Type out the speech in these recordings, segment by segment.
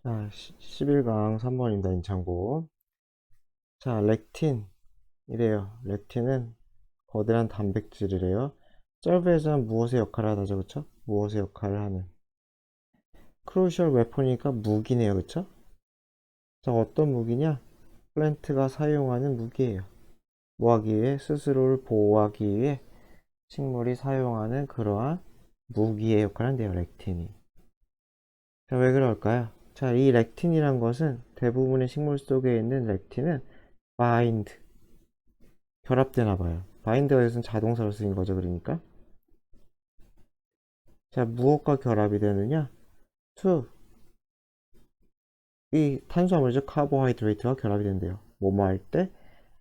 자, 11강 3번입니다. 인창고. 자, 렉틴이래요. 렉틴은 거대한 단백질이래요. 썰브에서는 무엇의 역할을 하다죠, 그쵸? 무엇의 역할을 하는. 크루셜 웨폰이니까 무기네요, 그쵸? 자, 어떤 무기냐? 플랜트가 사용하는 무기예요. 뭐 하기 위해? 스스로를 보호하기 위해 식물이 사용하는 그러한 무기의 역할을 한대요, 렉틴이. 자, 왜 그럴까요? 자, 이 렉틴이란 것은 대부분의 식물 속에 있는 렉틴은 바인드, 결합되나 봐요. 바인드가 여기서는 자동사로 쓰인 거죠, 그러니까. 자, 무엇과 결합이 되느냐? to, 이 탄수화물이죠. 카보하이드레이트와 결합이 된대요. 뭐뭐 할 때?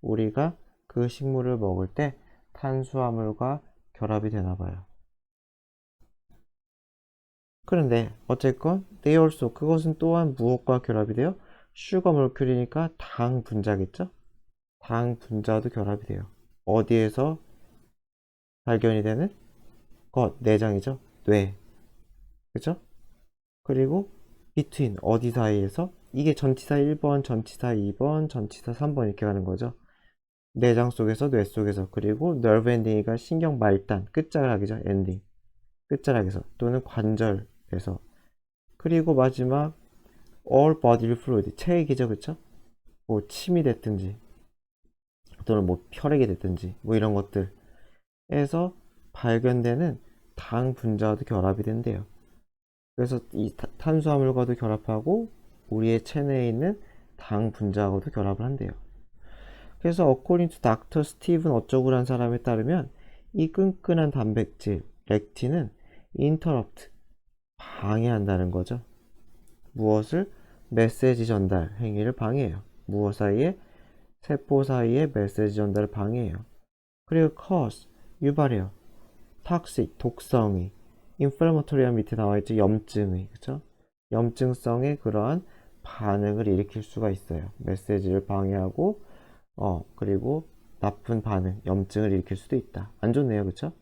우리가 그 식물을 먹을 때 탄수화물과 결합이 되나 봐요. 그런데 어쨌건 they also, 그것은 또한 무엇과 결합이 돼요? 슈거 몰큐리니까 당 분자겠죠? 당 분자도 결합이 돼요. 어디에서 발견이 되는? 것, 내장이죠. 뇌. 그죠? 그리고 between, 어디 사이에서? 이게 전치사 1번, 전치사 2번, 전치사 3번 이렇게 가는 거죠. 내장 속에서, 뇌 속에서. 그리고 nerve ending이가 신경 말단, 끝자락이죠. 엔딩. 끝자락에서 또는 관절에서. 그리고 마지막 all bodily fluid, 체액이죠. 그쵸? 뭐 침이 됐든지 또는 뭐 혈액이 됐든지 뭐 이런 것들에서 발견되는 당 분자와도 결합이 된대요. 그래서 이 탄수화물과도 결합하고 우리의 체내에 있는 당 분자하고도 결합을 한대요. 그래서 according to Dr. Steven 어쩌고라는 사람에 따르면 이 끈끈한 단백질 렉틴은 interrupt, 방해한다는 거죠. 무엇을? 메시지 전달 행위를 방해해요. 무엇 사이에? 세포 사이에 메시지 전달을 방해해요. 그리고 cause, 유발해요. toxic, 독성이. inflammatory한 밑에 나와있죠. 염증의, 그쵸? 염증성의 그러한 반응을 일으킬 수가 있어요. 메시지를 방해하고, 그리고 나쁜 반응, 염증을 일으킬 수도 있다. 안 좋네요, 그쵸?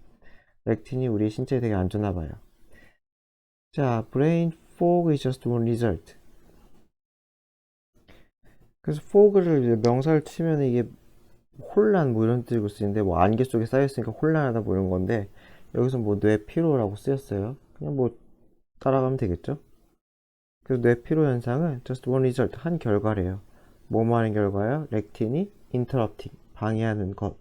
렉틴이 우리 신체에 되게 안 좋나 봐요. 자, brain fog is just one result. 그래서 fog를 명사를 치면 이게 혼란 뭐 이런 뜻으로 쓰이는데, 뭐 안개 속에 쌓여있으니까 혼란하다 뭐 이런 건데, 여기서 뭐 뇌 피로라고 쓰였어요. 그냥 뭐 따라가면 되겠죠? 그래서 뇌피로 현상은 just one result, 한 결과래요. 뭐뭐 하는 결과요? 렉틴이 interrupting, 방해하는 것.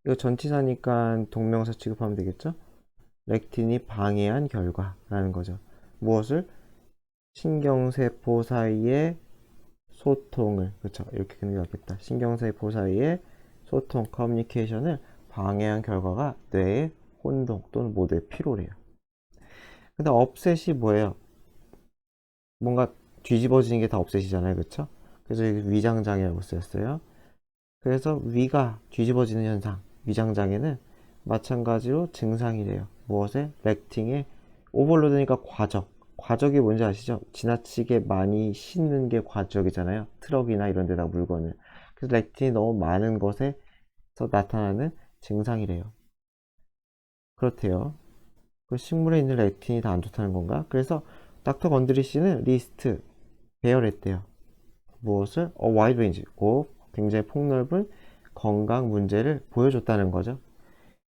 이거 전치사니까 동명사 취급하면 되겠죠? 렉틴이 방해한 결과라는 거죠. 무엇을? 신경세포 사이의 소통을, 그렇죠? 이렇게 되는 게 낫겠다. 신경세포 사이의 소통, 커뮤니케이션을 방해한 결과가 뇌의 혼동 또는 뭐 뇌 피로래요. 근데 업셋이 뭐예요? 뭔가 뒤집어지는 게 다 업셋이잖아요, 그렇죠? 그래서 위장장애라고 쓰였어요. 그래서 위가 뒤집어지는 현상, 위장장애는 마찬가지로 증상이래요. 무엇에? 렉팅의 오버로드니까 과적. 과적이 뭔지 아시죠? 지나치게 많이 싣는 게 과적이잖아요. 트럭이나 이런 데다 물건을. 그래서 렉틴이 너무 많은 것에서 나타나는 증상이래요. 그렇대요. 그 식물에 있는 렉틴이 다 안 좋다는 건가? 그래서 닥터 건드리 씨는 리스트 배열했대요. 무엇을? wide range, 굉장히 폭넓은 건강 문제를 보여줬다는 거죠.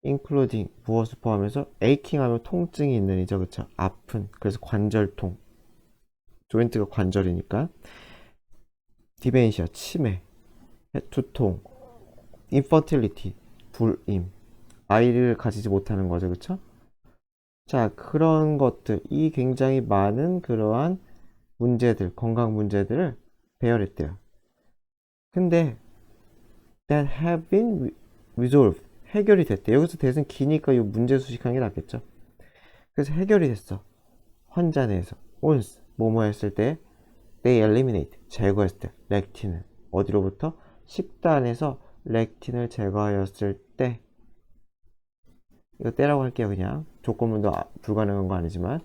including, 무엇을 포함해서 aching 하면 통증이 있는 이죠, 그쵸? 아픈, 그래서 관절통, 조인트가 관절이니까. 디멘시아, 치매, 두통, infertility, 불임, 아이를 가지지 못하는 거죠, 그쵸? 자, 그런 것들, 이 굉장히 많은 그러한 문제들, 건강 문제들을 배열했대요. 근데 that have been resolved, 해결이 됐대. 여기서 대은 기니까 이 문제 수식하는 게 낫겠죠. 그래서 해결이 됐어. 환자 내에서 once 뭐뭐 했을 때 they eliminate, 제거했을 때 렉틴을 어디로부터? 식단에서 렉틴을 제거하였을 때, 이거 때라고 할게요. 그냥 조건문도 불가능한 거 아니지만,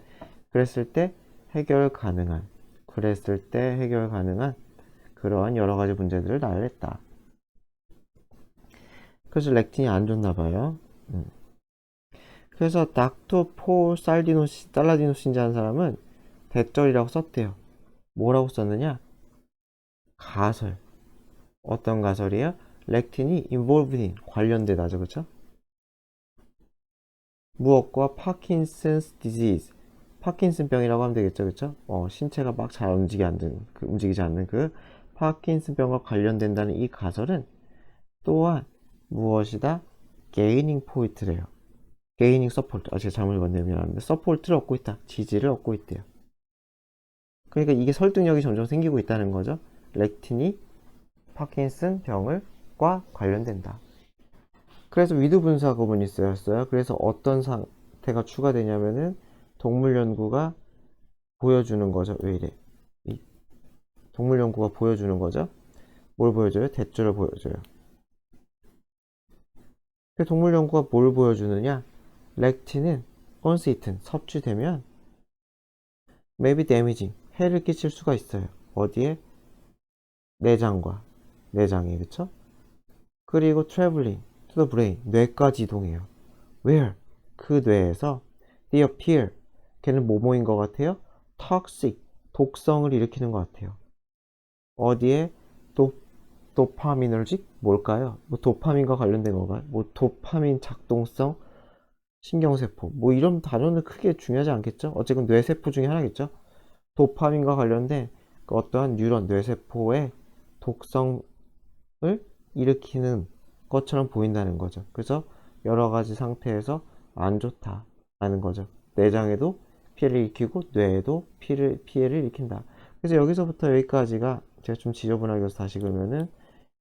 그랬을 때 해결 가능한, 그랬을 때 해결 가능한 그러한 여러 가지 문제들을 나열했다. 그래서 렉틴이 안 좋나 봐요. 그래서 닥터 폴 살라디노신이라는 사람은 대절이라고 썼대요. 뭐라고 썼느냐? 가설. 어떤 가설이에요? 렉틴이 involved in, 관련되다죠. 그쵸? 무엇과? 파킨슨스 디지즈. 파킨슨병이라고 하면 되겠죠. 그쵸? 신체가 막 잘 움직이지 않는 그 파킨슨병과 관련된다는 이 가설은 또한 무엇이다? 게이닝 포인트래요. 게이닝 서포트. 제가 잘못 읽었네요. 미안합니다. 서포트를 얻고 있다. 지지를 얻고 있대요. 그러니까 이게 설득력이 점점 생기고 있다는 거죠. 렉틴이 파킨슨 병을과 관련된다. 그래서 위드 분사 구문이 쓰였어요. 그래서 어떤 상태가 추가되냐면은 동물 연구가 보여주는 거죠. 왜 이래? 이 동물 연구가 보여주는 거죠. 뭘 보여줘요? 대조를 보여줘요. 그 동물 연구가 뭘 보여주느냐? 렉틴은 건시튼 섭취되면 maybe damaging 해를 끼칠 수가 있어요. 어디에? 내장에, 그쵸? 그리고 traveling to the brain 뇌까지 이동해요. Where? 그 뇌에서 they appear 걔는 뭐뭐인 것 같아요? toxic 독성을 일으키는 것 같아요. 어디에? 도, 도파미너직? 뭘까요? 뭐 도파민과 관련된 건가요? 뭐 도파민 작동성 신경세포 뭐 이런 단어는 크게 중요하지 않겠죠? 어쨌든 뇌세포 중에 하나겠죠? 도파민과 관련된 그 어떠한 뉴런 뇌세포의 독성을 일으키는 것처럼 보인다는 거죠. 그래서 여러 가지 상태에서 안 좋다라는 거죠. 내장에도 피해를 일으키고 뇌에도 피해를 일으킨다. 그래서 여기서부터 여기까지가 제가 좀 지저분하게 해서 다시 그러면은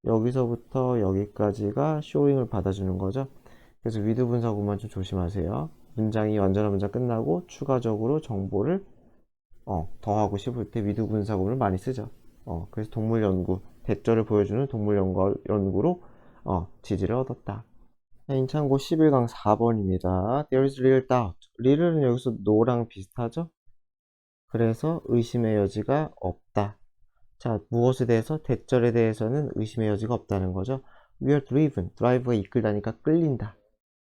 여기서부터 여기까지가 쇼잉을 받아주는 거죠. 그래서 위드 분사구만 좀 조심하세요. 문장이 완전한 문장 끝나고 추가적으로 정보를 더하고 싶을 때 위드 분사구문을 많이 쓰죠. 그래서 동물 연구, 대절을 보여주는 동물 연구로 지지를 얻었다. 인창고 11강 4번입니다. There is little doubt. little는 여기서 no랑 비슷하죠? 그래서 의심의 여지가 없다. 자, 무엇에 대해서? 대절에 대해서는 의심의 여지가 없다는 거죠. We are driven. drive가 이끌다니까 끌린다.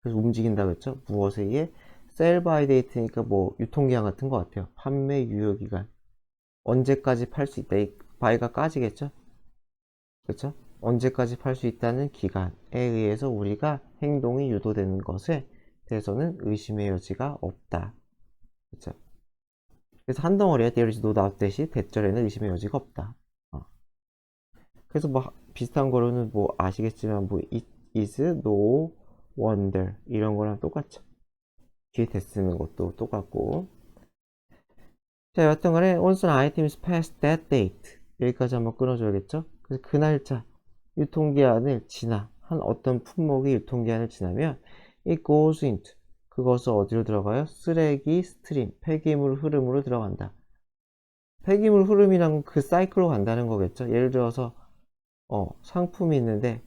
그래서 움직인다 그랬죠? 무엇에 의해? sell by date니까 뭐 유통기한 같은 것 같아요. 판매 유효기간. 언제까지 팔 수 있다. 이 by가 까지겠죠? 그렇죠? 언제까지 팔 수 있다는 기간에 의해서 우리가 행동이 유도되는 것에 대해서는 의심의 여지가 없다. 그렇죠? 그래서 한 덩어리에 there is no doubt 대시 대절에는 의심의 여지가 없다. 그래서 뭐 비슷한 거로는 뭐 아시겠지만 뭐 it is no wonder 이런 거랑 똑같죠. 뒤에 대 쓰는 것도 똑같고. 자, 여하튼 간에 once an item is past that date 여기까지 한번 끊어줘야겠죠. 그래서 그 날짜 유통기한을 지나 한 어떤 품목이 유통기한을 지나면 it goes into 그것은 어디로 들어가요? 쓰레기 스트림 폐기물 흐름으로 들어간다. 폐기물 흐름이란 그 사이클로 간다는 거겠죠. 예를 들어서 상품이 있는데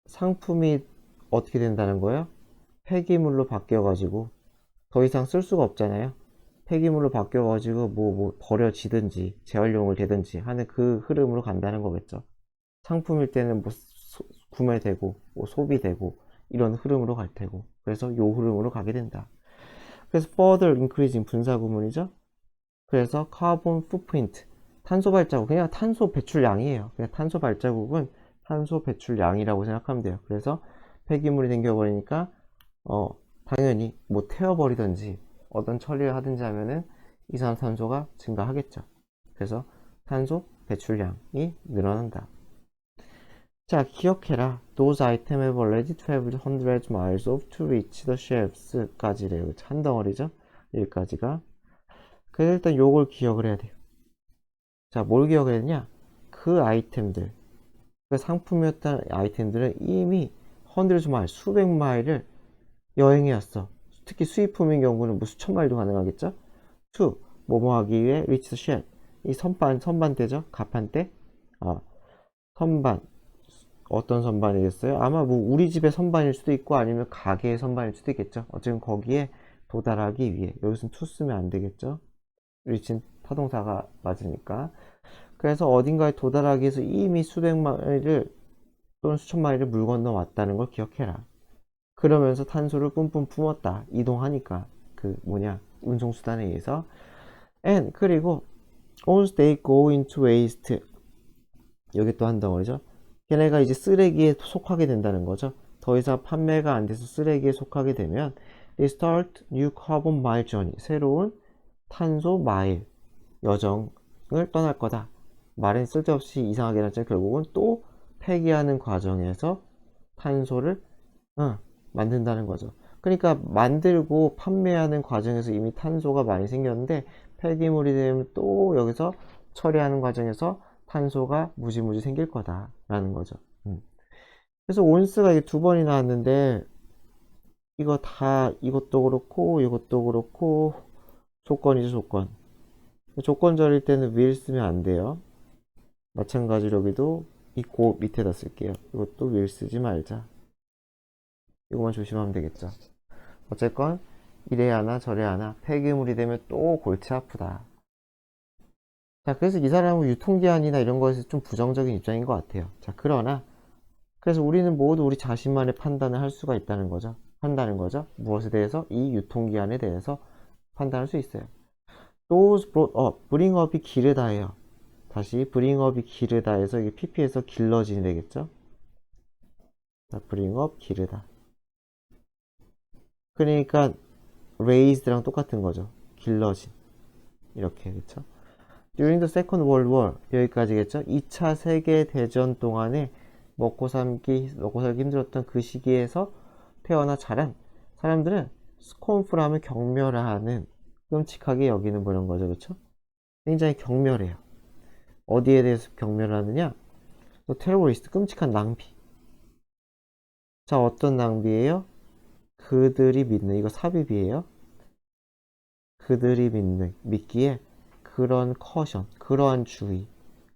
상품이 어떻게 된다는 거예요? 폐기물로 바뀌어가지고 더 이상 쓸 수가 없잖아요. 폐기물로 바뀌어가지고 뭐 버려지든지 재활용을 되든지 하는 그 흐름으로 간다는 거겠죠. 상품일 때는 뭐 구매되고 뭐 소비되고 이런 흐름으로 갈 테고 그래서 요 흐름으로 가게 된다. 그래서 further increasing 분사 구문이죠. 그래서 carbon footprint 탄소 발자국 그냥 탄소 배출량이에요. 그냥 탄소 발자국은 탄소 배출량이라고 생각하면 돼요. 그래서 폐기물이 생겨버리니까 당연히 뭐 태워버리든지 어떤 처리를 하든지 하면은 이산화탄소가 증가하겠죠. 그래서 탄소 배출량이 늘어난다. 자, 기억해라. Those items have already traveled hundreds of miles off to reach the shelves 까지래요. 한 덩어리죠? 여기까지가. 그래서 일단 요걸 기억을 해야 돼요. 자, 뭘 기억해야 되냐? 그 아이템들, 그 상품이었던 아이템들은 이미 hundreds of miles, 수백 마일을 여행해 왔어. 특히 수입품인 경우는 뭐 수천 마일도 가능하겠죠? to, 뭐뭐 하기 위해 reach the shelf. 이 선반대죠? 가판대. 선반. 어떤 선반이겠어요? 아마 뭐 우리 집의 선반일 수도 있고 아니면 가게의 선반일 수도 있겠죠. 어쨌든 거기에 도달하기 위해 여기서는 to 쓰면 안 되겠죠. reach는 타동사가 맞으니까. 그래서 어딘가에 도달하기 위해서 이미 수백 마일을 또는 수천 마일을 물 건너 왔다는 걸 기억해라. 그러면서 탄소를 뿜뿜 품었다. 이동하니까 그 운송수단에 의해서. and 그리고 once they go into waste 여기 또 한 덩어리죠. 걔네가 이제 쓰레기에 속하게 된다는 거죠. 더 이상 판매가 안 돼서 쓰레기에 속하게 되면 they start new carbon mile journey 새로운 탄소 마일 여정을 떠날 거다. 말은 쓸데없이 이상하게 나지만 결국은 또 폐기하는 과정에서 탄소를 만든다는 거죠. 그러니까 만들고 판매하는 과정에서 이미 탄소가 많이 생겼는데 폐기물이 되면 또 여기서 처리하는 과정에서 탄소가 무지무지 생길 거다라는 거죠. 그래서 온스가 이게 두 번이 나왔는데 이거 다 이것도 그렇고 이것도 그렇고 조건이죠, 조건. 조건절일 때는 will 쓰면 안 돼요. 마찬가지로 여기도 이 고 밑에다 쓸게요. 이것도 will 쓰지 말자. 이거만 조심하면 되겠죠. 어쨌건 이래 하나 저래 하나 폐기물이 되면 또 골치 아프다. 자, 그래서 이 사람은 유통기한이나 이런 거에서 좀 부정적인 입장인 것 같아요. 자, 그러나 그래서 우리는 모두 우리 자신만의 판단을 할 수가 있다는 거죠. 한다는 거죠. 무엇에 대해서? 이 유통기한에 대해서 판단할 수 있어요. Those brought up, bring up이 기르다예요. 다시 bring up이 기르다에서 이게 pp에서 길러진이 되겠죠. 자, bring up 기르다. 그러니까 raised랑 똑같은 거죠. 길러진. 이렇게 그렇죠. During the Second World War 여기까지겠죠. 2차 세계대전 동안에 먹고 살기 힘들었던 그 시기에서 태어나 자란 사람들은 스콘프라면 경멸하는 끔찍하게 여기는 그런 거죠. 그렇죠? 굉장히 경멸해요. 어디에 대해서 경멸하느냐? 또 테러리스트 끔찍한 낭비. 자, 어떤 낭비예요? 그들이 믿는 이거 삽입이에요. 그들이 믿기에 그런 커션, 그러한 주의.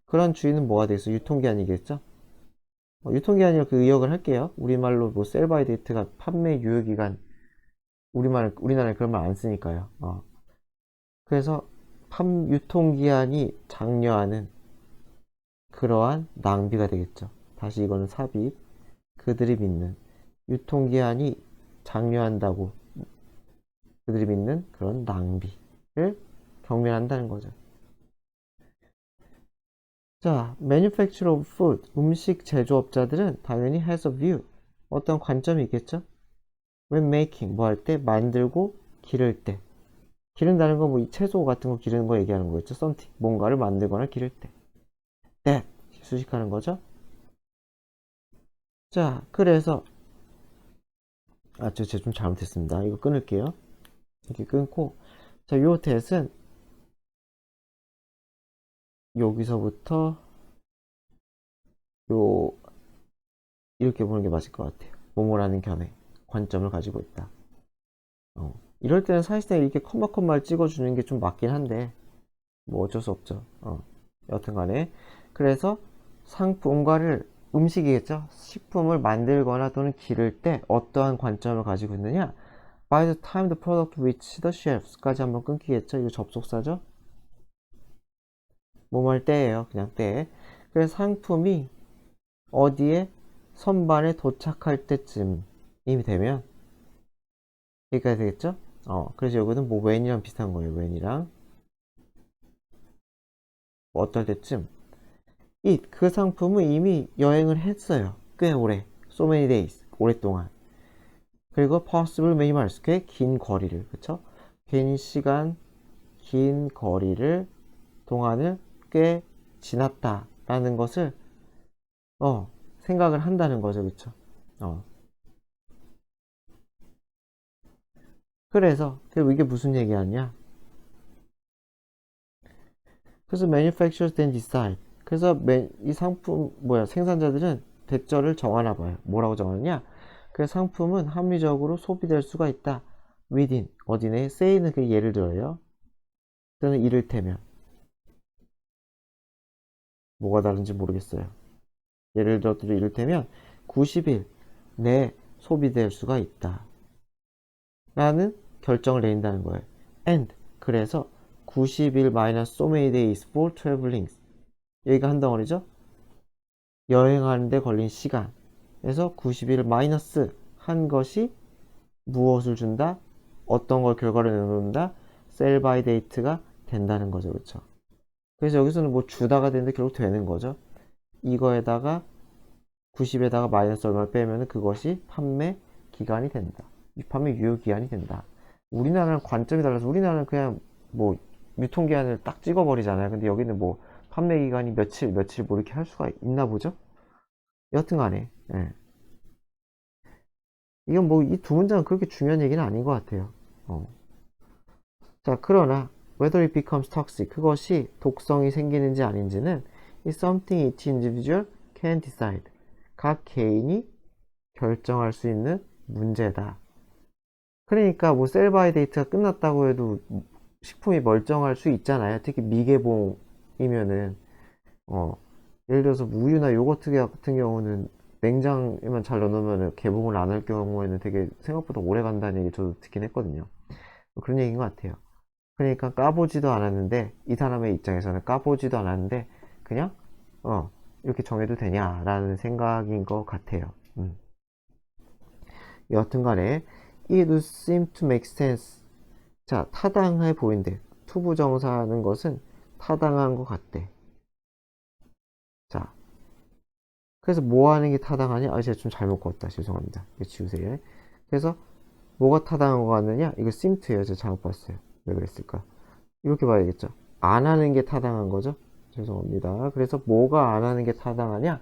그러한 주의는 뭐가 되겠어? 유통기한이겠죠? 유통기한이라 그 의역을 할게요. 우리말로 뭐 셀바이 데이트가 판매 유효기간 우리나라에 그런 말 안 쓰니까요. 그래서 유통기한이 장려하는 그러한 낭비가 되겠죠. 다시 이거는 삽입. 그들이 믿는 유통기한이 장려한다고 그들이 믿는 그런 낭비를 경멸한다는 거죠. 자, manufacturer of food, 음식 제조업자들은 당연히 has a view, 어떤 관점이 있겠죠? when making, 뭐 할 때? 만들고 기를 때. 기른다는 건 뭐 이 채소 같은 거 기르는 거 얘기하는 거겠죠? something, 뭔가를 만들거나 기를 때. that, 수식하는 거죠? 자, 그래서 제가 좀 잘못했습니다. 이거 끊을게요. 이렇게 끊고 자, 요 that은 여기서부터 요 이렇게 보는 게 맞을 것 같아요. 뭐뭐라는 견해, 관점을 가지고 있다. 이럴 때는 사실상 이렇게 컴마컴마를 찍어주는 게 좀 맞긴 한데 뭐 어쩔 수 없죠. 여튼 간에 그래서 상품과를 음식이겠죠. 식품을 만들거나 또는 기를 때 어떠한 관점을 가지고 있느냐. By the time the product reaches the shelves까지 한번 끊기겠죠. 이거 접속사죠. 뭐할 때예요. 그냥 때. 그래서 상품이 어디에 선반에 도착할 때쯤 이미 되면 여기까지 되겠죠? 그래서 여기는 뭐 when이랑 비슷한 거예요. when이랑 뭐 어떨 때쯤 그 상품은 이미 여행을 했어요. 꽤 오래. So many days. 오랫동안. 그리고 possible many miles. 꽤 긴 거리를. 그쵸? 긴 시간, 긴 거리를 동안을 꽤 지났다라는 것을 생각을 한다는 거죠. 그쵸? 그래서 결국 이게 무슨 얘기하냐? 그래서 manufacturers then decide. 그래서 이 상품 생산자들은 대절을 정하나 봐요. 뭐라고 정하느냐? 그 상품은 합리적으로 소비될 수가 있다. within 어디네? say는 그 예를 들어요. 또는 이를테면 뭐가 다른지 모르겠어요. 예를 들어 이를테면 90일 내에 소비될 수가 있다. 라는 결정을 내린다는 거예요. and 그래서 90일 minus so many days for traveling 여기가 한 덩어리죠. 여행하는데 걸린 시간에서 90일 마이너스 한 것이 무엇을 준다? 어떤 걸 결과를 내놓는다? sell by date가 된다는 거죠. 그렇죠? 그래서 여기서는 뭐 주다가 되는데 결국 되는 거죠. 이거에다가 90에다가 마이너스 얼마를 빼면 그것이 판매 기간이 된다. 판매 유효 기한이 된다. 우리나라는 관점이 달라서 우리나라는 그냥 뭐 유통기한을 딱 찍어버리잖아요. 근데 여기는 뭐 판매 기간이 며칠 뭐 이렇게 할 수가 있나 보죠? 여튼 간에 예. 이건 뭐 이 두 문장은 그렇게 중요한 얘기는 아닌 것 같아요. 자, 그러나 whether it becomes toxic 그것이 독성이 생기는지 아닌지는 is something each individual can decide. 각 개인이 결정할 수 있는 문제다. 그러니까 뭐 셀바이 데이트가 끝났다고 해도 식품이 멀쩡할 수 있잖아요. 특히 미개봉이면은 예를 들어서 우유나 요거트 같은 경우는 냉장에만 잘 넣어놓으면 개봉을 안 할 경우에는 되게 생각보다 오래 간다는 얘기 저도 듣긴 했거든요. 그런 얘기인 것 같아요. 그러니까 까보지도 않았는데 이 사람의 입장에서는 까보지도 않았는데 그냥 이렇게 정해도 되냐라는 생각인 것 같아요. 여튼간에 it would seem to make sense. 자, 타당해 보인대. 투부정사하는 것은 타당한 것 같대. 자, 그래서 뭐 하는 게 타당하냐? 아, 제가 좀 잘못 그었다. 죄송합니다. 이거 지우세요. 그래서 뭐가 타당한 것 같느냐? 이거 seemto예요. 제가 잘못 봤어요. 왜 그랬을까? 이렇게 봐야겠죠. 안 하는 게 타당한 거죠. 죄송합니다. 그래서 뭐가 안 하는 게 타당하냐?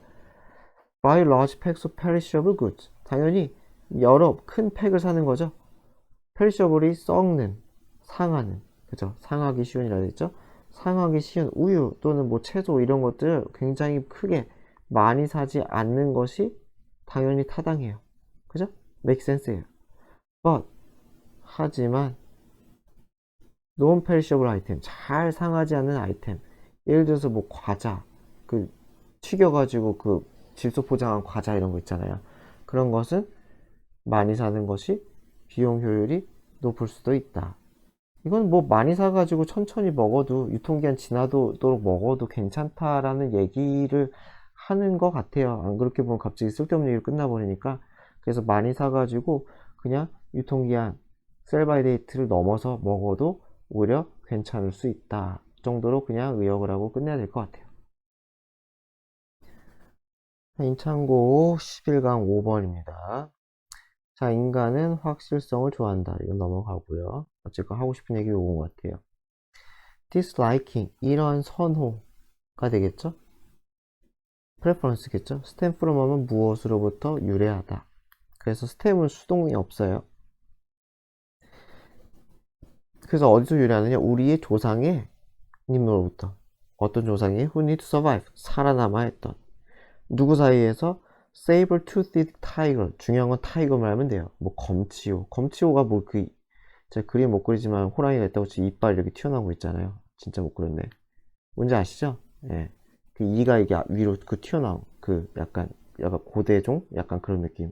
Buy large packs of perishable goods. 당연히 여러 큰 팩을 사는 거죠. perishable이 썩는, 상하는, 그죠? 상하기 쉬운이라 했죠. 상하기 쉬운 우유 또는 뭐 채소 이런 것들 굉장히 크게 많이 사지 않는 것이 당연히 타당해요. 그죠? make sense예요. But 하지만 non-perishable 아이템, 잘 상하지 않는 아이템, 예를 들어서 뭐 과자, 그 튀겨가지고 그 질소 포장한 과자 이런 거 있잖아요. 그런 것은 많이 사는 것이 비용 효율이 높을 수도 있다. 이건 뭐 많이 사가지고 천천히 먹어도 유통기한 지나도록 먹어도 괜찮다라는 얘기를 하는 것 같아요. 안 그렇게 보면 갑자기 쓸데없는 얘기로 끝나버리니까. 그래서 많이 사가지고 그냥 유통기한 셀바이 데이트를 넘어서 먹어도 오히려 괜찮을 수 있다 정도로 그냥 의역을 하고 끝내야 될 것 같아요. 인창고 11강 5번입니다. 자, 인간은 확실성을 좋아한다. 이건 넘어가고요. 어쨌건 하고 싶은 얘기 온 것 같아요. disliking, 이런 선호가 되겠죠? preference겠죠? stem from 하면 무엇으로부터 유래하다. 그래서 stem은 수동이 없어요. 그래서 어디서 유래하느냐? 우리의 조상의 님으로부터. 어떤 조상이 who need to survive, 살아남아야 했던. 누구 사이에서 saber-toothed tiger, 중요한 건 타이거 말하면 돼요. 뭐 검치호, 검치호가 뭐 제가 그림 못 그리지만 호랑이가 있다고 치 이빨 이렇게 튀어나온 거 있잖아요. 진짜 못 그렸네. 뭔지 아시죠? 예. 그 이가 이게 위로 그 튀어나온 그 약간 고대종 약간 그런 느낌.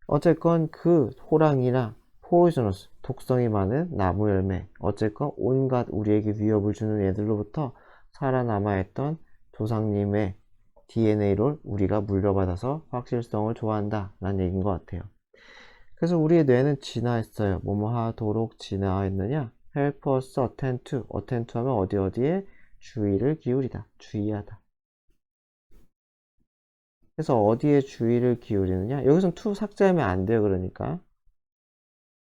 어쨌건 그 호랑이나 포이저너스, 독성이 많은 나무 열매, 어쨌건 온갖 우리에게 위협을 주는 애들로부터 살아남아 있던 조상님의 DNA를 우리가 물려받아서 확실성을 좋아한다 라는 얘기인 것 같아요. 그래서 우리의 뇌는 진화했어요. 뭐뭐 하도록 진화했느냐? help us attend to. attend to 하면 어디에 주의를 기울이다. 주의하다. 그래서 어디에 주의를 기울이느냐? 여기선 to 삭제하면 안 돼요. 그러니까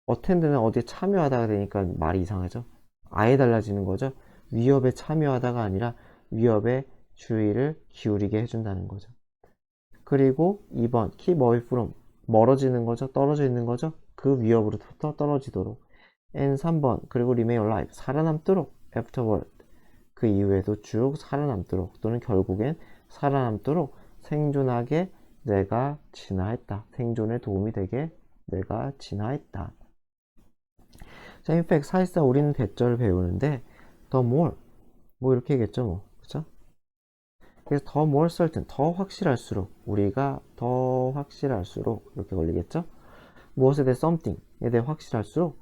attend는 어디에 참여하다가 되니까 말이 이상하죠. 아예 달라지는 거죠. 위협에 참여하다가 아니라 위협에 주의를 기울이게 해준다는 거죠. 그리고 2번 keep away from, 멀어지는 거죠. 떨어져 있는 거죠. 그 위협으로부터 떨어지도록. and 3번 그리고 remain alive, 살아남도록. afterward, 그 이후에도 쭉 살아남도록 또는 결국엔 살아남도록 생존하게 내가 진화했다. 생존에 도움이 되게 내가 진화했다. 자, in fact 사실상 우리는 대절을 배우는데 the more 뭐 이렇게 얘기했죠 뭐. 그쵸? 그래서 더 more certain, 더 확실할수록, 우리가 더 확실할수록 이렇게 걸리겠죠? 무엇에 대해 something에 대해 확실할수록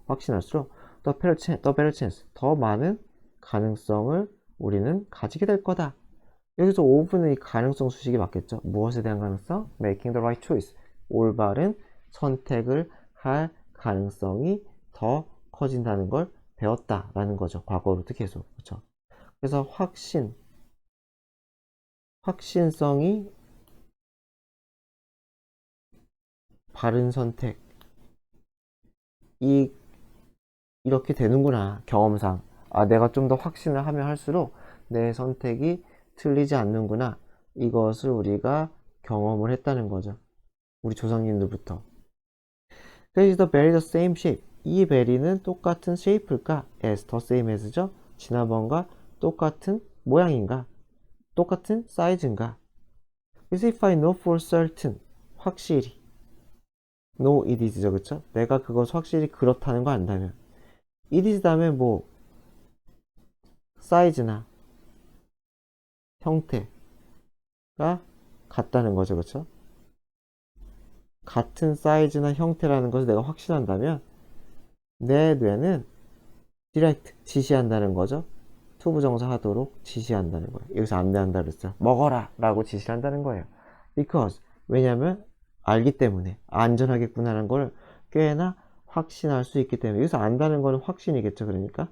the better chance, 더 많은 가능성을 우리는 가지게 될 거다. 여기서 5분의 이 가능성 수식이 맞겠죠? 무엇에 대한 가능성? making the right choice, 올바른 선택을 할 가능성이 더 커진다는 걸 배웠다라는 거죠. 과거로도 계속. 그렇죠? 그래서 확신성이 바른 선택. 이렇게 되는구나. 경험상. 아, 내가 좀 더 확신을 하면 할수록 내 선택이 틀리지 않는구나. 이것을 우리가 경험을 했다는 거죠. 우리 조상님들부터. Is the berry the same shape? 이 베리는 똑같은 shape일까? as, the same as죠? 지난번과 똑같은 모양인가? 똑같은 사이즈인가? Is if I know for certain? 확실히. No, it is죠, 그쵸? 내가 그것 확실히 그렇다는 거 안다면. it is 다음에 뭐, 사이즈나 형태가 같다는 거죠, 그쵸? 같은 사이즈나 형태라는 것을 내가 확신한다면, 내 뇌는 direct, 지시한다는 거죠. 투부정사 하도록 지시한다는 거예요. 여기서 안내한다 그랬어요. 먹어라! 라고 지시를 한다는 거예요. Because, 왜냐면, 알기 때문에, 안전하겠구나라는 걸 꽤나 확신할 수 있기 때문에, 여기서 안다는 거는 확신이겠죠, 그러니까.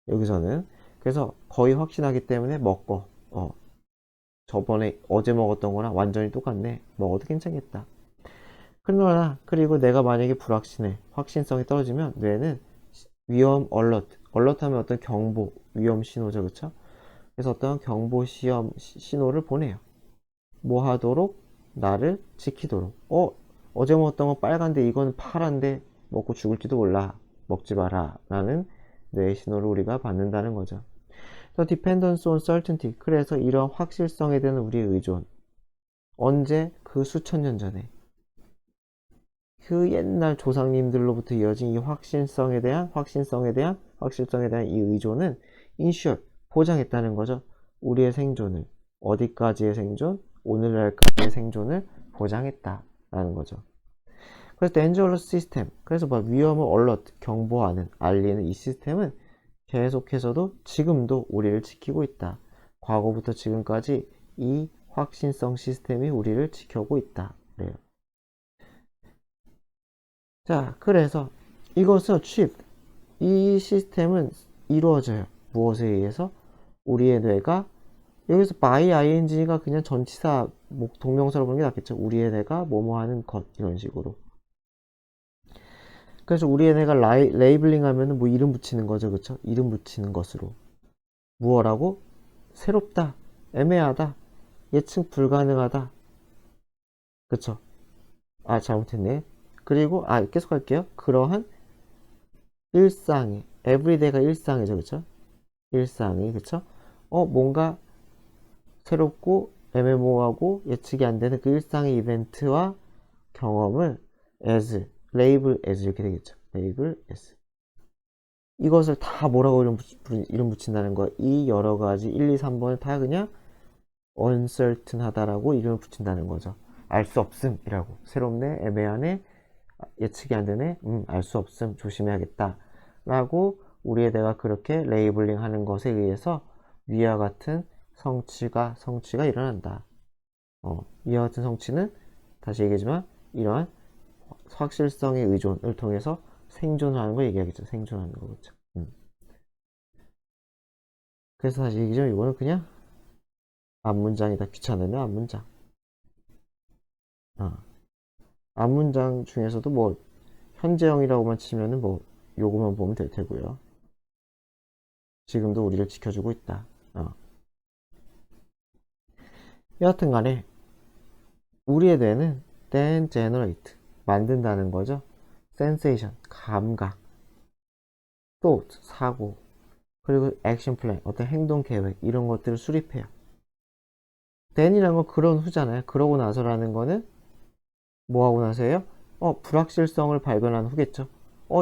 여기서는. 그래서 거의 확신하기 때문에 먹고, 저번에 어제 먹었던 거랑 완전히 똑같네. 먹어도 괜찮겠다. 그러나, 그리고 내가 만약에 불확신해. 확신성이 떨어지면 뇌는 위험 얼럿 하면 어떤 경보, 위험 신호죠, 그쵸? 그래서 어떤 경보 신호를 보내요. 뭐 하도록? 나를 지키도록. 어제 먹었던 건 빨간데 이건 파란데 먹고 죽을지도 몰라. 먹지 마라. 라는 뇌의 신호를 우리가 받는다는 거죠. The dependence on certainty. 그래서 이런 확실성에 대한 우리의 의존. 언제? 그 수천 년 전에. 그 옛날 조상님들로부터 이어진 이 확실성에 대한 이 의존은 인슈어, 보장했다는 거죠. 우리의 생존을. 어디까지의 생존? 오늘날까지의 생존을 보장했다라는 거죠. 그래서 dangerous system. 그래서 위험을 alert, 경보하는, 알리는 이 시스템은 계속해서도 지금도 우리를 지키고 있다. 과거부터 지금까지 이 확신성 시스템이 우리를 지켜오고 있다. 그래요. 자, 그래서 이것을 achieved. 이 시스템은 이루어져요. 무엇에 의해서? 우리의 뇌가 여기서 by ing가 그냥 전치사 동명사로 보는 게 낫겠죠. 우리의 뇌가 뭐뭐 하는 것 이런 식으로. 그래서 우리의 뇌가 레이블링 하면은 뭐 이름 붙이는 거죠. 그쵸? 이름 붙이는 것으로. 무엇라고? 새롭다, 애매하다, 예측 불가능하다. 그쵸? 아, 잘못했네. 그리고 계속 할게요. 그러한 일상이, 에브리데이가 일상이죠. 그쵸? 일상이, 그쵸? 뭔가 새롭고 애매모호하고 예측이 안 되는 그 일상의 이벤트와 경험을 as, label as 이렇게 되겠죠. label as. 이것을 다 뭐라고 이름 붙인다는 거야. 이 여러 가지 1, 2, 3번을 다 그냥 uncertain 하다라고 이름을 붙인다는 거죠. 알 수 없음이라고. 새롭네, 애매하네, 예측이 안 되네, 알 수 없음, 조심해야겠다. 라고 우리의 내가 그렇게 레이블링 하는 것에 의해서 위와 같은 성취가 일어난다. 이와 같은 성취는 다시 얘기하지만 이러한 확실성의 의존을 통해서 생존하는 거 얘기하겠죠. 생존하는 거겠죠. 그래서 다시 얘기죠. 이거는 그냥 앞문장이다. 귀찮으면 앞문장. 앞문장 중에서도 뭐 현재형이라고만 치면은 뭐 요거만 보면 될 테고요. 지금도 우리를 지켜주고 있다. 여하튼 간에 우리의 뇌는 then generate, 만든다는 거죠. sensation, 감각, thought, 사고, 그리고 action plan, 어떤 행동 계획 이런 것들을 수립해요. then이라는 건 그런 후잖아요. 그러고 나서라는 거는 뭐 하고 나서예요? 불확실성을 발견한 후겠죠.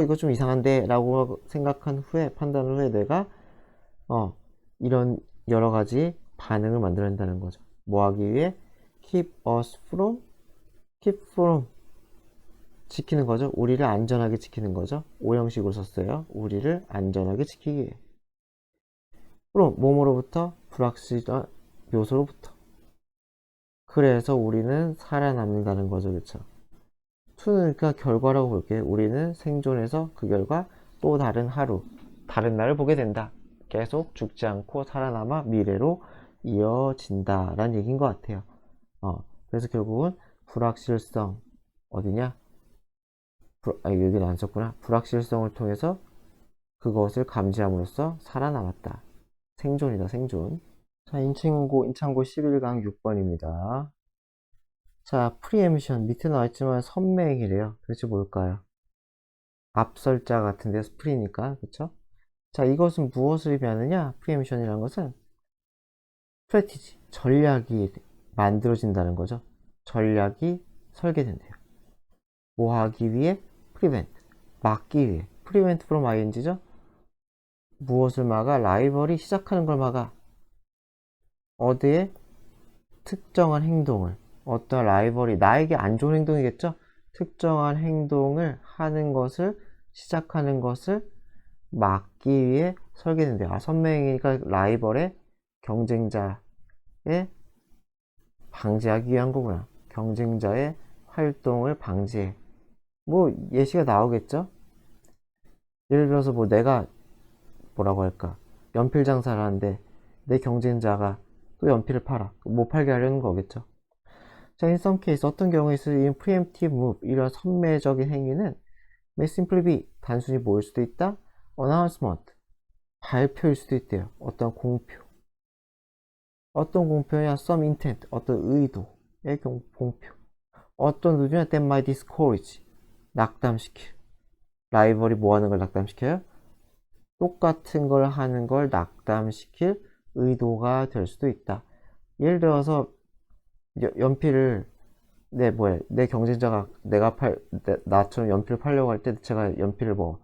이거 좀 이상한데 라고 생각한 후에, 판단한 후에 내가 이런 여러 가지 반응을 만들어낸다는 거죠. 뭐 하기 위해? keep from 지키는 거죠. 우리를 안전하게 지키는 거죠. 오형식으로 썼어요. 우리를 안전하게 지키기 위해. 그럼 몸으로부터? 불확실한 요소로부터. 그래서 우리는 살아남는다는 거죠. 그렇죠? 투는 그러니까 결과라고 볼게요. 우리는 생존해서 그 결과 또 다른 하루, 다른 날을 보게 된다. 계속 죽지 않고 살아남아 미래로 이어진다라는 얘기인 것 같아요. 그래서 결국은 불확실성 어디냐? 여기는 안 썼구나. 불확실성을 통해서 그것을 감지함으로써 살아남았다. 생존이다, 생존. 자, 인창고 11강 6번입니다. 자, 프리엠션 밑에 나와있지만 선매행이래요. 도대체 뭘까요? 앞설자 같은데 프리니까, 그쵸? 자, 이것은 무엇을 의미하느냐? 프리엠션이라는 것은 스트래티지, 전략이 만들어진다는 거죠. 전략이 설계된대요. 뭐 하기 위해? prevent, 막기 위해. prevent from ing죠? 무엇을 막아? 라이벌이 시작하는 걸 막아. 어디에? 특정한 행동을. 어떤 라이벌이 나에게 안 좋은 행동이겠죠? 특정한 행동을 하는 것을 시작하는 것을 막기 위해 설계된대요. 선명이니까 라이벌의 경쟁자의 방지하기 위한 거구나. 경쟁자의 활동을 방지해. 뭐 예시가 나오겠죠? 예를 들어서 뭐 내가 뭐라고 할까? 연필 장사를 하는데 내 경쟁자가 또 연필을 팔아. 못 팔게 하려는 거겠죠. 자, in some case 어떤 경우에 있을 preemptive move 이런 선매적인 행위는 may simply be 단순히 뭐일 수도 있다. announcement 발표일 수도 있대요. 어떤 공표. 어떤 공표냐? some intent 어떤 의도의 공표. 어떤 의도냐? that might discourage 낙담시킬. 라이벌이 뭐 하는 걸 낙담시켜요? 똑같은 걸 하는 걸 낙담시킬 의도가 될 수도 있다. 예를 들어서 연필을 내 경쟁자가 나처럼 연필을 팔려고 할 때 제가 연필을 뭐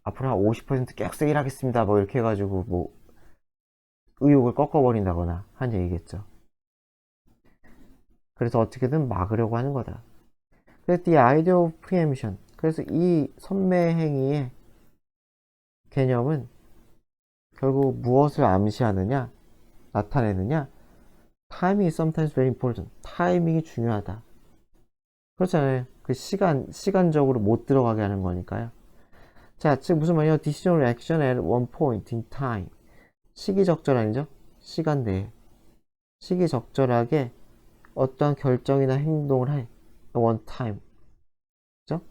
앞으로 한 50% 계약 세일하겠습니다 뭐 이렇게 해가지고 뭐 의욕을 꺾어버린다거나 한 얘기겠죠. 그래서 어떻게든 막으려고 하는 거다. 그래서 the idea of preemption, 그래서 이 선매 행위의 개념은 결국 무엇을 암시하느냐, 나타내느냐. Timing is sometimes very important. 타이밍이 중요하다. 그렇잖아요. 그 시간적으로 못 들어가게 하는 거니까요. 자, 즉 무슨 말이에요? Decision or action at one point in time. 시기적절한이죠? 시간 내에. 시기적절하게 어떠한 결정이나 행동을 해. one time. 그죠?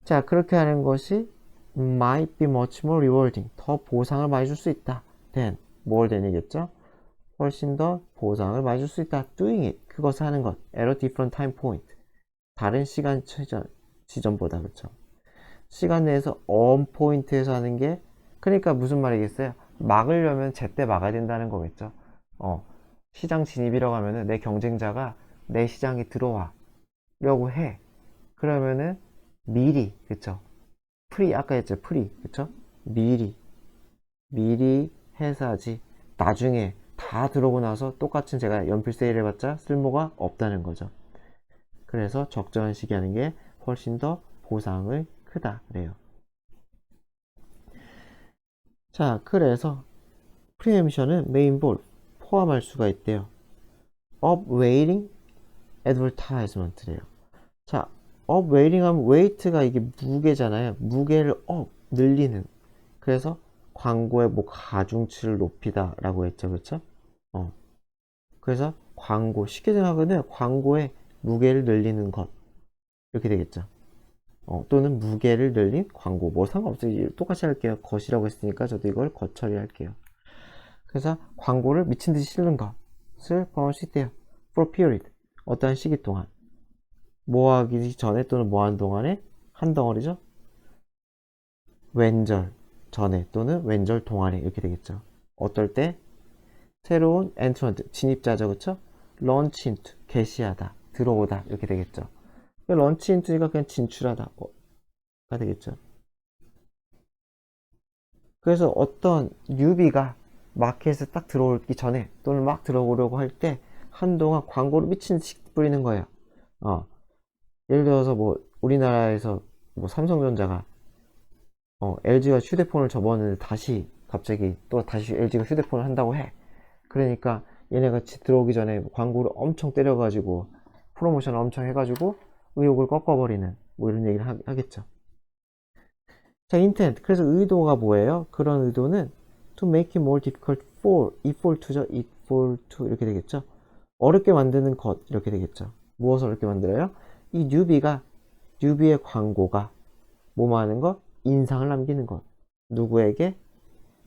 자, 그렇게 하는 것이 might be much more rewarding. 더 보상을 많이 줄 수 있다. than. more than이겠죠? 훨씬 더 보상을 많이 줄 수 있다. doing it. 그것을 하는 것. at a different time point. 다른 시간 지점보다. 그렇죠? 시간 내에서 on 포인트에서 하는 게, 그러니까 무슨 말이겠어요? 막으려면 제때 막아야 된다는 거겠죠. 시장 진입이라고 하면은 내 경쟁자가 내 시장에 들어와려고 해. 그러면은 미리, 그쵸? 아까 했죠? 그쵸? 미리 해서지. 나중에 다 들어오고 나서 똑같은 제가 연필 세일 해봤자 쓸모가 없다는 거죠. 그래서 적절한 시기 하는 게 훨씬 더 보상을 크다 그래요. 자, 그래서 프리엠션은 may involve 포함할 수가 있대요. upweighting advertisement래요. 자, upweighting 하면 weight가 이게 무게잖아요. 무게를 늘리는. 그래서 광고의 뭐 가중치를 높이다 라고 했죠. 그렇죠? 그래서 광고, 쉽게 생각하면 광고의 무게를 늘리는 것 이렇게 되겠죠. 또는 무게를 늘린 광고, 뭐 상관없어요. 똑같이 할게요. 것이라고 했으니까 저도 이걸 것 처리할게요. 그래서 광고를 미친듯이 실는 것을 포함할 수 있대요. for period, 어떠한 시기 동안. 뭐 하기 전에 또는 뭐 하는 동안에 한 덩어리죠. 왼절 전에 또는 왼절 동안에 이렇게 되겠죠. 어떨 때? 새로운 엔트런트, 진입자죠. 그쵸? 런치 인투, 개시하다, 들어오다 이렇게 되겠죠. 런치 인투니까 그냥 진출하다 가 되겠죠. 그래서 어떤 뉴비가 마켓에 딱 들어오기 전에 또는 막 들어오려고 할 때 한동안 광고를 미친 듯이 뿌리는 거예요. 예를 들어서 뭐 우리나라에서 뭐 삼성전자가 LG가 휴대폰을 접었는데 갑자기 또 다시 LG가 휴대폰을 한다고 해. 그러니까 얘네가 들어오기 전에 광고를 엄청 때려가지고 프로모션을 엄청 해가지고 의욕을 꺾어버리는 뭐 이런 얘기를 하겠죠. 자, intent. 그래서 의도가 뭐예요? 그런 의도는 to make it more difficult for, it for to죠. it for to 이렇게 되겠죠. 어렵게 만드는 것 이렇게 되겠죠. 무엇을 어렵게 만들어요? 이 뉴비의 광고가 뭐뭐 하는 것? 인상을 남기는 것. 누구에게?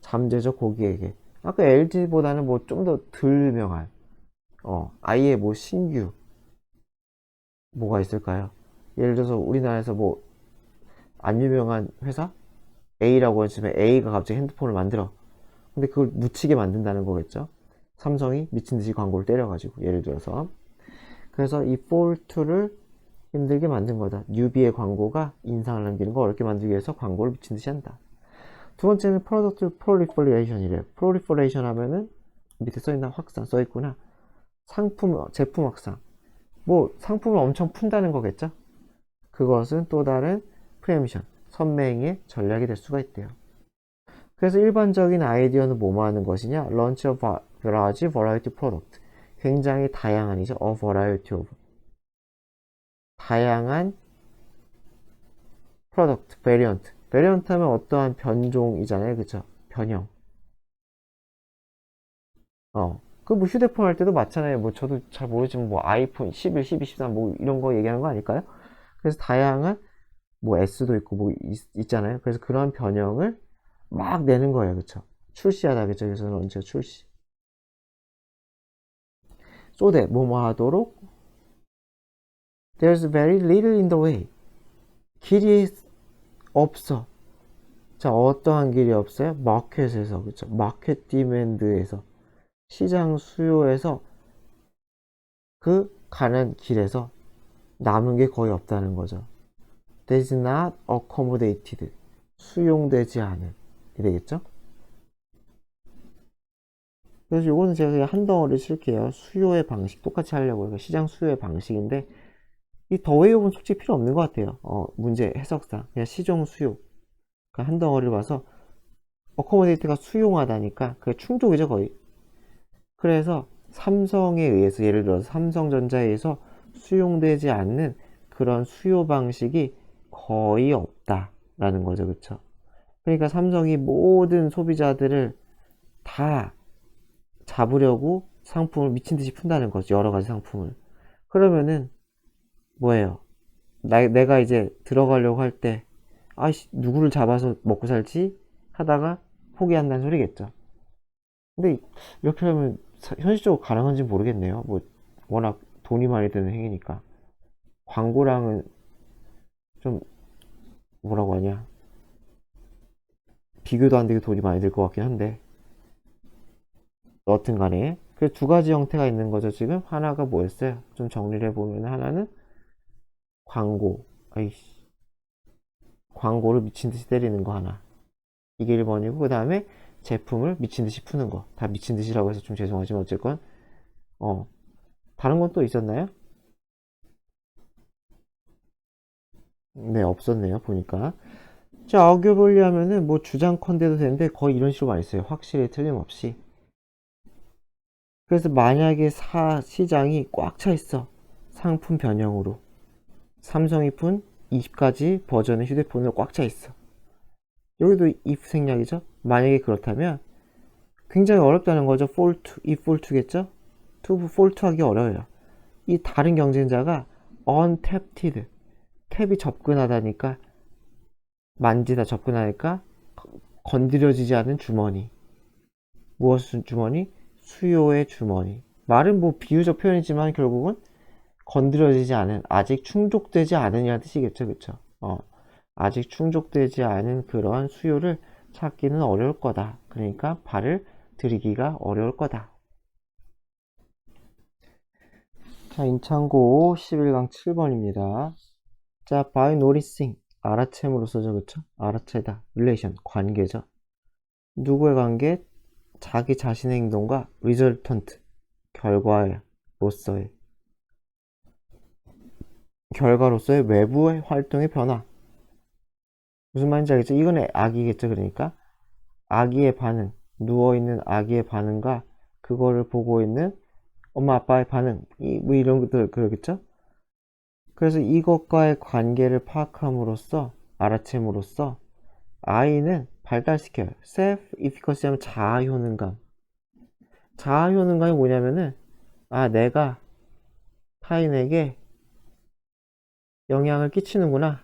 잠재적 고객에게. 아까 LG보다는 뭐 좀 더 덜 유명한 아예 뭐 신규 뭐가 있을까요? 예를 들어서 우리나라에서 뭐 안 유명한 회사 A라고 했으면 A가 갑자기 핸드폰을 만들어. 근데 그걸 묻히게 만든다는 거겠죠. 삼성이 미친 듯이 광고를 때려가지고 예를 들어서. 그래서 이 fall to를 힘들게 만든 거다. 뉴비의 광고가 인상을 남기는 거 어렵게 만들기 위해서 광고를 미친 듯이 한다. 두 번째는 product proliferation이래요. proliferation 하면은 밑에 써있나? 확산 써있구나. 제품 확산. 뭐 상품을 엄청 푼다는 거겠죠? 그것은 또 다른 프리엠션, 선맹의 전략이 될 수가 있대요. 그래서 일반적인 아이디어는 뭐뭐 하는 것이냐? Launch a large variety product. 굉장히 다양한이죠. A variety of. 다양한 product, variant. variant 하면 어떠한 변종이잖아요. 그쵸? 변형. 그 뭐 휴대폰 할 때도 맞잖아요. 뭐 저도 잘 모르지만 뭐 아이폰 11, 12, 13 뭐 이런 거 얘기하는 거 아닐까요? 그래서 다양한 뭐 S도 있고 뭐 있잖아요. 그래서 그런 변형을 막 내는 거예요. 그쵸? 출시하다. 그쵸? 그래서 런처 출시. 쏘대 뭐뭐 하도록 There's very little in the way. 길이 없어. 자, 어떠한 길이 없어요? 마켓에서. 그쵸? 마켓 디맨드에서. 시장 수요에서 그 가는 길에서 남은 게 거의 없다는 거죠. That's not accommodated. 수용되지 않은. 이 되겠죠? 그래서 요거는 제가 그냥 한 덩어리 쓸게요. 수요의 방식. 똑같이 하려고 해요. 시장 수요의 방식인데, 이 더웨이업은 솔직히 필요 없는 것 같아요. 문제 해석상. 그냥 시종 수요. 그러니까 한 덩어리를 봐서, accommodate가 수용하다니까, 그게 충족이죠, 거의. 그래서 삼성에 의해서, 예를 들어서 삼성전자에 의해서 수용되지 않는 그런 수요 방식이 거의 없다라는 거죠. 그쵸? 그러니까 삼성이 모든 소비자들을 다 잡으려고 상품을 미친 듯이 푼다는 거죠. 여러 가지 상품을. 그러면은 뭐예요? 내가 이제 들어가려고 할 때, 아이씨, 누구를 잡아서 먹고 살지? 하다가 포기한다는 소리겠죠. 근데 이렇게 하면 현실적으로 가능한지 모르겠네요. 뭐 워낙 돈이 많이 드는 행위니까. 광고랑은 좀 뭐라고 하냐, 비교도 안 되게 돈이 많이 들 것 같긴 한데, 여튼 간에 그 두 가지 형태가 있는 거죠. 지금 하나가 뭐였어요? 좀 정리를 해보면 하나는 광고, 아이씨, 광고를 미친 듯이 때리는 거 하나, 이게 1번이고, 그 다음에 제품을 미친 듯이 푸는 거. 다 미친 듯이라고 해서 좀 죄송하지만 어쨌건 다른 건 또 있었나요? 네, 없었네요. 보니까. 자, 어교볼리 하면은 뭐 주장컨대도 되는데 거의 이런 식으로 많이 써요. 확실히 틀림없이. 그래서 만약에 시장이 꽉 차 있어. 상품 변형으로. 삼성이 푼 20가지 버전의 휴대폰으로 꽉 차 있어. 여기도 if 생략이죠? 만약에 그렇다면 굉장히 어렵다는 거죠. fall to, if fall to겠죠? to fall to 하기 어려워요. 이 다른 경쟁자가 untapped, 탭이 접근하다니까, 만지다 접근하니까 건드려지지 않은 주머니. 무엇의 주머니? 수요의 주머니. 말은 뭐 비유적 표현이지만 결국은 건드려지지 않은, 아직 충족되지 않으냐는 뜻이겠죠. 그쵸? 아직 충족되지 않은 그러한 수요를 찾기는 어려울 거다. 그러니까 발을 들이기가 어려울 거다. 자, 인창고 11강 7번입니다. 자, by noticing. 알아챔으로써죠. 그쵸? 알아채다. relation. 관계죠. 누구의 관계? 자기 자신의 행동과 resultant. 결과로서의 외부의 활동의 변화. 무슨 말인지 알겠죠? 이건 아기겠죠. 그러니까 아기의 반응, 누워있는 아기의 반응과 그거를 보고 있는 엄마 아빠의 반응, 뭐 이런 것들 그러겠죠? 그래서 이것과의 관계를 파악함으로써, 알아챔으로써 I는 발달시켜요. self-efficacy 하면 자아 효능감. 자아 효능감이 뭐냐면은, 아, 내가 타인에게 영향을 끼치는구나.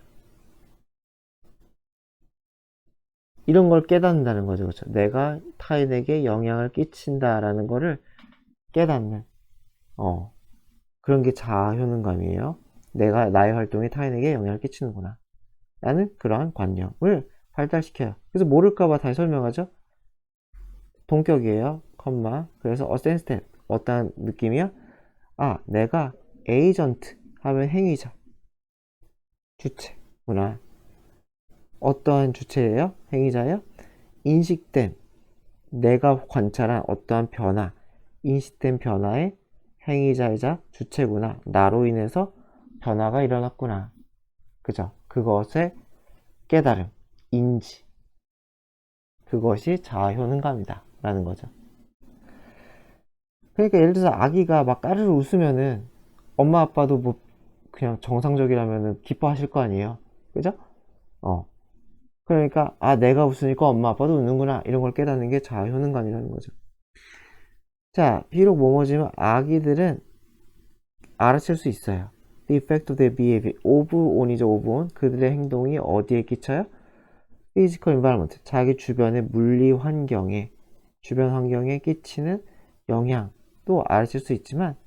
이런 걸 깨닫는다는 거죠. 그렇죠? 내가 타인에게 영향을 끼친다라는 거를 깨닫는, 그런 게 자아 효능감이에요. 내가 나의 활동이 타인에게 영향을 끼치는구나. 라는 그러한 관념을 발달시켜요. 그래서 모를까봐 다시 설명하죠. 동격이에요. 컴마. 그래서 a sense that 어떤 느낌이야? 아, 내가 에이전트 하면 행위자, 주체구나. 어떠한 주체예요? 행위자예요? 인식된, 내가 관찰한 어떠한 변화, 인식된 변화의 행위자이자 주체구나. 나로 인해서 변화가 일어났구나. 그죠? 그것의 깨달음, 인지. 그것이 자아 효능감이다. 라는 거죠. 그러니까 예를 들어서 아기가 막 까르르 웃으면은 엄마 아빠도 뭐 그냥 정상적이라면은 기뻐하실 거 아니에요. 그죠? 어. 그러니까 아 내가 웃으니까 엄마 아빠도 웃는구나 이런 걸 깨닫는 게 자아 효능감이라는 거죠. 자, 비록 뭐뭐지만 아기들은 알아챌 수 있어요. The effect of their behavior. of on이죠, of on. 그들의 행동이 어디에 끼쳐요? Physical environment. 자기 주변의 물리 환경에, 주변 환경에 끼치는 영향도 알아챌 수 있지만,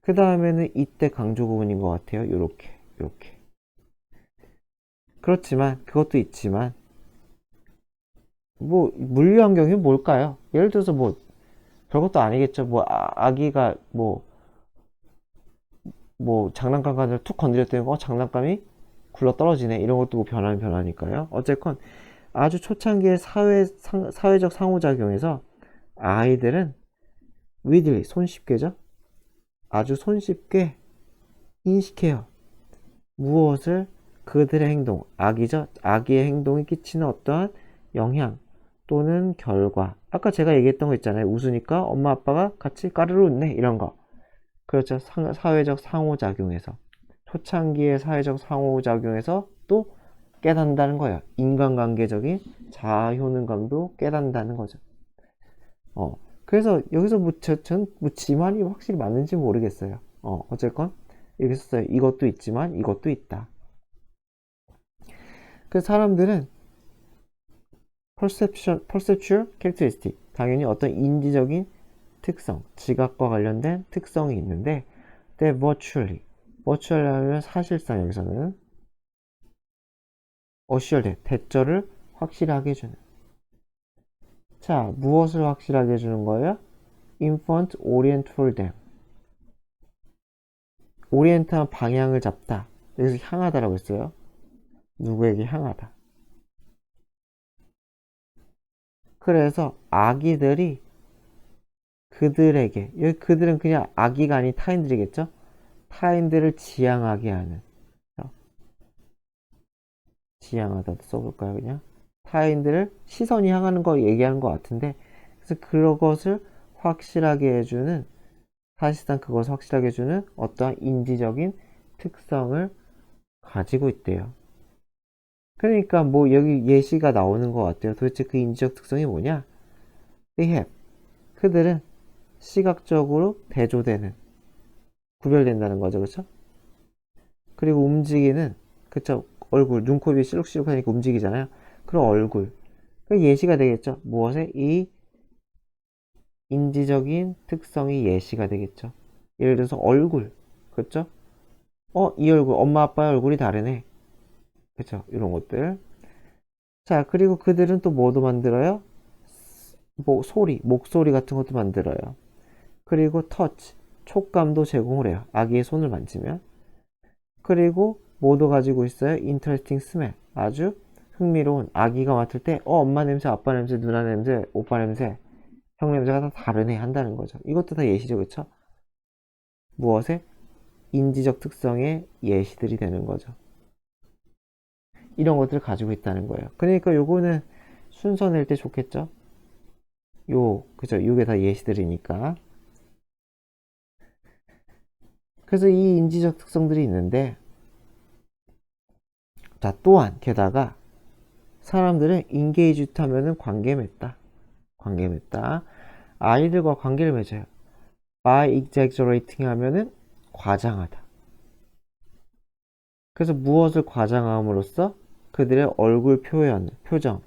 그 다음에는 이때 강조 부분인 것 같아요. 요렇게, 요렇게. 그렇지만, 그것도 있지만, 뭐, 물리 환경이 뭘까요? 예를 들어서 뭐, 별것도 아니겠죠. 뭐, 아기가 뭐 장난감 가지고 툭 건드렸더니 장난감이 굴러 떨어지네 이런 것도 뭐 변하는 변화니까요. 어쨌건 아주 초창기의 사회적 상호작용에서 아이들은 위들리 손쉽게죠. 아주 손쉽게 인식해요. 무엇을 그들의 행동, 아기죠. 아기의 행동이 끼치는 어떠한 영향 또는 결과. 아까 제가 얘기했던 거 있잖아요. 웃으니까 엄마 아빠가 같이 까르르 웃네 이런 거. 그렇죠. 사회적 상호작용에서. 초창기의 사회적 상호작용에서 또 깨닫는다는 거예요. 인간관계적인 자아 효능감도 깨닫는다는 거죠. 그래서 여기서 뭐 지만이 확실히 맞는지 모르겠어요. 어쨌건 이렇게 썼어요. 이것도 있지만 이것도 있다. 그 사람들은 perceptual characteristic, 당연히 어떤 인지적인 특성, 지각과 관련된 특성이 있는데, they virtually 하면 사실상 여기서는 assured, 대절을 확실하게 해주는. 자, 무엇을 확실하게 해주는 거예요? infant orient toward them. 오리엔트한 방향을 잡다. 여기서 향하다라고 했어요. 누구에게 향하다. 그래서 아기들이 그들에게, 여기 그들은 그냥 아기가 아닌 타인들이겠죠? 타인들을 지향하게 하는. 지향하다도 써볼까요, 그냥? 타인들을 시선이 향하는 거 얘기하는 것 같은데, 그래서 그것을 확실하게 해주는, 사실상 그것을 확실하게 해주는 어떠한 인지적인 특성을 가지고 있대요. 그러니까 뭐 여기 예시가 나오는 것 같아요. 도대체 그 인지적 특성이 뭐냐? They have. 그들은 시각적으로 대조되는, 구별된다는 거죠. 그렇죠? 그리고 움직이는, 그쵸? 얼굴, 눈, 코, 입이 실룩실룩 하니까 움직이잖아요. 그럼 얼굴. 그 예시가 되겠죠. 무엇에? 이 인지적인 특성이 예시가 되겠죠. 예를 들어서 얼굴. 그쵸? 이 얼굴, 엄마 아빠의 얼굴이 다르네. 그쵸? 이런 것들. 자, 그리고 그들은 또 뭐도 만들어요? 뭐, 소리, 목소리 같은 것도 만들어요. 그리고 터치, 촉감도 제공을 해요. 아기의 손을 만지면. 그리고 뭐도 가지고 있어요? interesting smell. 아주 흥미로운 아기가 맡을 때, 엄마 냄새, 아빠 냄새, 누나 냄새, 오빠 냄새, 형 냄새가 다 다르네 한다는 거죠. 이것도 다 예시죠, 그쵸? 무엇에? 인지적 특성의 예시들이 되는 거죠. 이런 것들을 가지고 있다는 거예요. 그러니까 요거는 순서 낼 때 좋겠죠? 그죠? 요게 다 예시들이니까. 그래서 이 인지적 특성들이 있는데, 자, 또한, 게다가, 사람들은 engaged 하면은 관계 맺다. 관계 맺다. 아이들과 관계를 맺어요. by exaggerating 하면은 과장하다. 그래서 무엇을 과장함으로써 그들의 얼굴 표현, 표정을,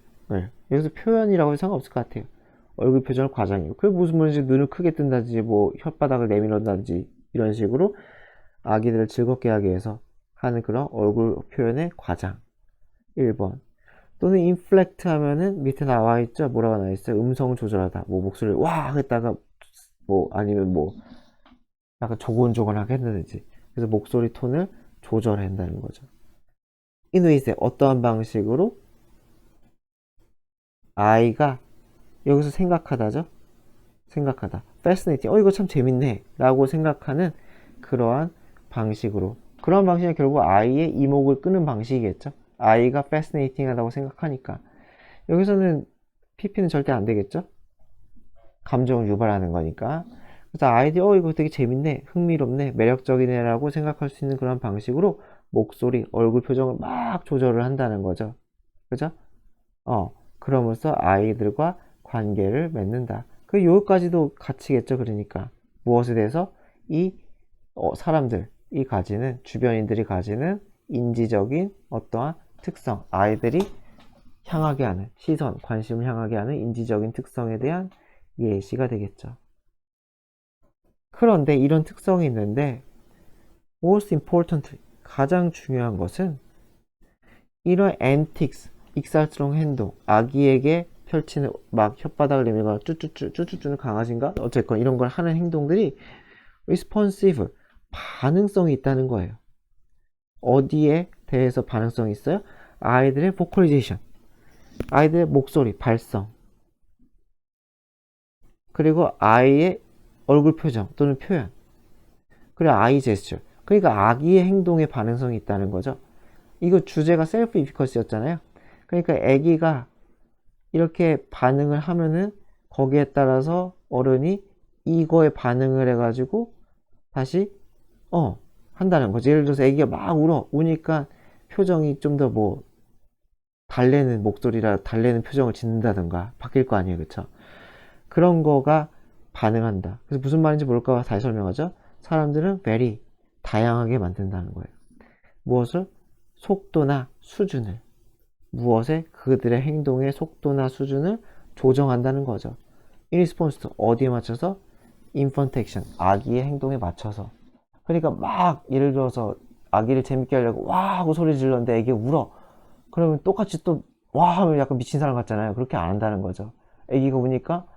여기서 표현이라고 해도 상관없을 것 같아요. 얼굴 표정을 과장해요. 그게 무슨 말인지 눈을 크게 뜬다든지, 뭐, 혓바닥을 내밀었다든지, 이런 식으로 아기들을 즐겁게 하기 위해서 하는 그런 얼굴 표현의 과장. 1번. 또는 inflect 하면은 밑에 나와 있죠? 뭐라고 나와 있어요? 음성 조절하다. 뭐, 목소리를 와! 했다가, 뭐, 아니면 뭐, 약간 조곤조곤하게 한다든지. 그래서 목소리 톤을 조절한다는 거죠. 인웨이스의 어떠한 방식으로 아이가 여기서 생각하다죠? 생각하다. fascinating. 이거 참 재밌네. 라고 생각하는 그러한 방식으로. 그런 방식은 결국 아이의 이목을 끄는 방식이겠죠? 아이가 fascinating 하다고 생각하니까. 여기서는 PP는 절대 안 되겠죠? 감정을 유발하는 거니까. 그래서 아이들이 이거 되게 재밌네, 흥미롭네, 매력적이네 라고 생각할 수 있는 그런 방식으로 목소리, 얼굴 표정을 막 조절을 한다는 거죠. 그죠? 그러면서 아이들과 관계를 맺는다. 여기까지도 가치겠죠. 그러니까 무엇에 대해서 이 사람들, 이 가지는 주변인들이 가지는 인지적인 어떠한 특성, 아이들이 향하게 하는 시선, 관심을 향하게 하는 인지적인 특성에 대한 예시가 되겠죠. 그런데 이런 특성이 있는데 most important, 가장 중요한 것은 이런 antics, 익살스러운 행동, 아기에게 펼치는 막 혓바닥을 내밀거나 쭈쭈쭈는 강아지인가? 어쨌건 이런 걸 하는 행동들이 responsive, 반응성이 있다는 거예요. 어디에 대해서 반응성이 있어요? 아이들의 vocalization, 아이들의 목소리, 발성, 그리고 아이의 얼굴 표정 또는 표현, 그리고 아이 제스처. 그러니까 아기의 행동에 반응성이 있다는 거죠. 이거 주제가 셀프 이피커스였잖아요. 그러니까 아기가 이렇게 반응을 하면은 거기에 따라서 어른이 이거에 반응을 해가지고 다시 한다는 거지. 예를 들어서 아기가 막 우니까 표정이 좀 더 뭐 달래는 목소리라 달래는 표정을 짓는다던가 바뀔 거 아니에요. 그쵸? 그런 거가 반응한다. 그래서 무슨 말인지 모를까 다시 설명하죠. 사람들은 very 다양하게 만든다는 거예요. 무엇을? 속도나 수준을, 무엇에? 그들의 행동의 속도나 수준을 조정한다는 거죠. in response to, 어디에 맞춰서? infant action, 아기의 행동에 맞춰서. 그러니까 막 예를 들어서 아기를 재밌게 하려고 와 하고 소리 질렀는데 애기가 울어. 그러면 똑같이 또 와 하면 약간 미친 사람 같잖아요. 그렇게 안 한다는 거죠. 애기가 우니까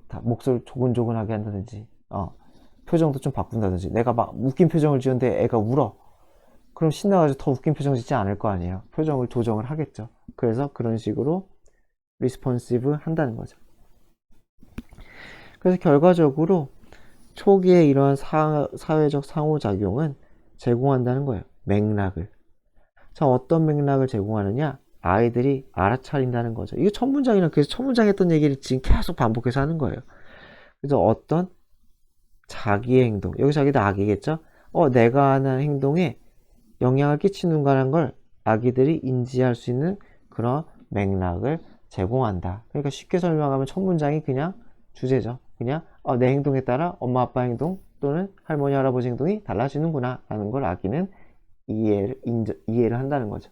다 목소리 조근조근하게 한다든지 표정도 좀 바꾼다든지. 내가 막 웃긴 표정을 지었는데 애가 울어. 그럼 신나가지고 더 웃긴 표정 짓지 않을 거 아니에요. 표정을 조정을 하겠죠. 그래서 그런 식으로 리스폰시브 한다는 거죠. 그래서 결과적으로 초기에 이러한 사회적 상호작용은 제공한다는 거예요. 맥락을. 자, 어떤 맥락을 제공하느냐? 아이들이 알아차린다는 거죠. 이게 첫 문장이랑 그래서 첫 문장에 했던 얘기를 지금 계속 반복해서 하는 거예요. 그래서 어떤 자기의 행동, 여기 자기도 아기겠죠? 내가 하는 행동에 영향을 끼치는가라는 걸 아기들이 인지할 수 있는 그런 맥락을 제공한다. 그러니까 쉽게 설명하면 첫 문장이 그냥 주제죠. 그냥 내 행동에 따라 엄마 아빠 행동 또는 할머니 할아버지 행동이 달라지는구나 라는 걸 아기는 이해를 한다는 거죠.